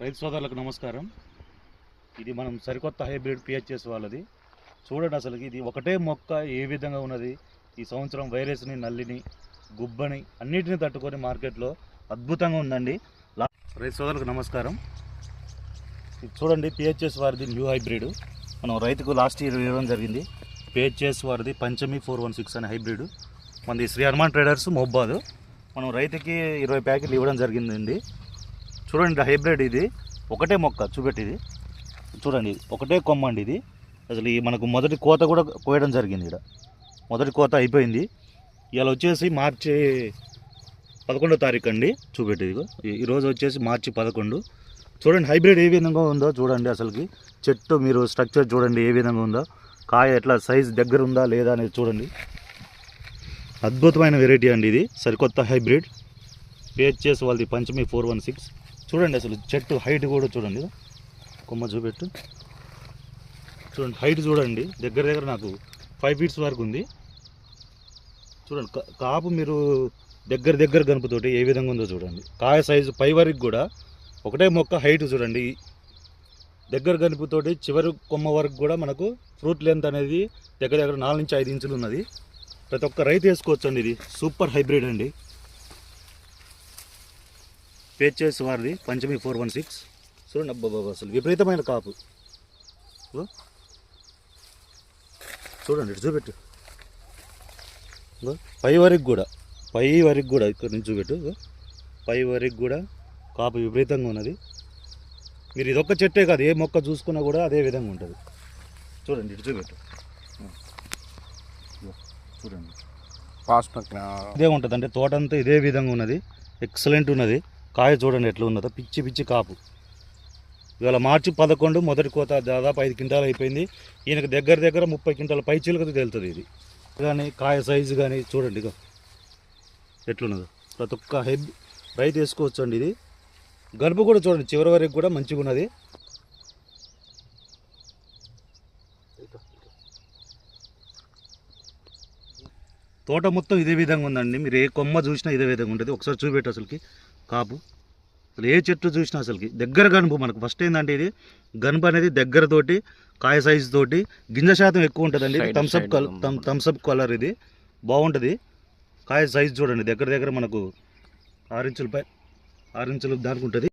రైతు సోదరులకు నమస్కారం. ఇది మనం సరికొత్త హైబ్రిడ్ పిహెచ్ఎస్ వాళ్ళది. చూడండి అసలుకి ఇది ఒకటే మొక్క ఏ విధంగా ఉన్నది. ఈ సంవత్సరం వైరస్ని, నల్లిని, గుబ్బని అన్నిటిని తట్టుకొని మార్కెట్లో అద్భుతంగా ఉందండి. రైతు సోదరులకు నమస్కారం. ఇది చూడండి పిహెచ్ఎస్ వారిది న్యూ హైబ్రిడ్. మనం రైతుకు లాస్ట్ ఇయర్ ఇవ్వడం జరిగింది. పిహెచ్ఎస్ వారిది పంచమి 416 అనే హైబ్రిడ్. మనది శ్రీ హనుమాన్ ట్రేడర్స్ మొహబాద్. మనం రైతుకి 20 ప్యాకెట్లు ఇవ్వడం జరిగిందండి. చూడండి హైబ్రిడ్ ఇది ఒకటే మొక్క చూపెట్టిది. చూడండి ఒకటే కొమ్మ అండి ఇది. అసలు ఈ మనకు మొదటి కోత కూడా కోయడం జరిగింది. ఇక్కడ మొదటి కోత అయిపోయింది. ఇవాళ వచ్చేసి మార్చి 11వ తారీఖు అండి. చూపెట్టేది ఈరోజు వచ్చేసి మార్చి 11. చూడండి హైబ్రిడ్ ఏ విధంగా ఉందో చూడండి. అసలుకి చెట్టు మీరు స్ట్రక్చర్ చూడండి ఏ విధంగా ఉందో, కాయ ఎట్లా సైజ్ దగ్గర ఉందా లేదా అనేది చూడండి. అద్భుతమైన వెరైటీ అండి ఇది, సరికొత్త హైబ్రిడ్ పిహెచ్ఎస్ వాళ్ళది పంచమి 416. చూడండి అసలు చెట్టు హైట్ కూడా చూడండి, కొమ్మ చూపెట్టు చూడండి, హైట్ చూడండి దగ్గర దగ్గర నాకు 5 feet వరకు ఉంది. చూడండి కాపు మీరు దగ్గర దగ్గర గనుపుతోటి ఏ విధంగా ఉందో చూడండి. కాయ సైజు పై వరకు కూడా ఒకటే మొక్క హైట్ చూడండి. దగ్గర గనుపుతోటి చివరి కొమ్మ వరకు కూడా మనకు ఫ్రూట్ లెంత్ అనేది దగ్గర దగ్గర 4 నుంచి 5 ఇంచులు ఉన్నది. ప్రతి ఒక్క రైతు వేసుకోవచ్చు అండి. ఇది సూపర్ హైబ్రిడ్ అండి, పిహెచ్ఎస్ వారిది పంచమి 416. చూడండి అబ్బాబా అసలు విపరీతమైన కాపు. చూడండి ఇటు చూపెట్టు, పై వరకు కూడా ఇక్కడ నుంచి చూపెట్టు, పై వరకు కూడా కాపు విపరీతంగా ఉన్నది. మీరు ఇదొక్క చెట్టే కాదు, ఏ మొక్క చూసుకున్నా కూడా అదే విధంగా ఉంటుంది. చూడండి ఇటు చూపెట్టు, చూడండి ఇదే ఉంటుంది. అంటే తోట అంతా ఇదే విధంగా ఉన్నది, ఎక్సలెంట్ ఉన్నది. కాయ చూడండి ఎట్లా ఉన్నదో, పిచ్చి పిచ్చి కాపు. ఇవాళ మార్చి 11 మొదటి కోత దాదాపు 5 క్వింటాలు అయిపోయింది. ఈయనకు దగ్గర దగ్గర 30 క్వింటాల పై చిలుకతో తేలుతుంది ఇది. కానీ కాయ సైజు కానీ చూడండి ఇక ఎట్లున్నదో. ప్రతి ఒక్క రైతు వేసుకోవచ్చు అండి. ఇది గనుపు కూడా చూడండి చివరి వరకు కూడా మంచిగా ఉన్నది. తోట మొత్తం ఇదే విధంగా ఉందండి. మీరు ఏ కొమ్మ చూసినా ఇదే విధంగా ఉంటుంది. ఒకసారి చూపెట్టు అసలుకి కాపు. అసలు ఏ చెట్టు చూసినా అసలుకి దగ్గర గనుపు. మనకు ఫస్ట్ ఏంటంటే ఇది గనుపు అనేది దగ్గరతోటి, కాయ సైజు తోటి, గింజ శాతం ఎక్కువ ఉంటుందండి. థమ్సప్ కలర్ ఇది బాగుంటుంది. కాయ సైజు చూడండి దగ్గర దగ్గర మనకు 6 ఇంచుల దానికి ఉంటుంది.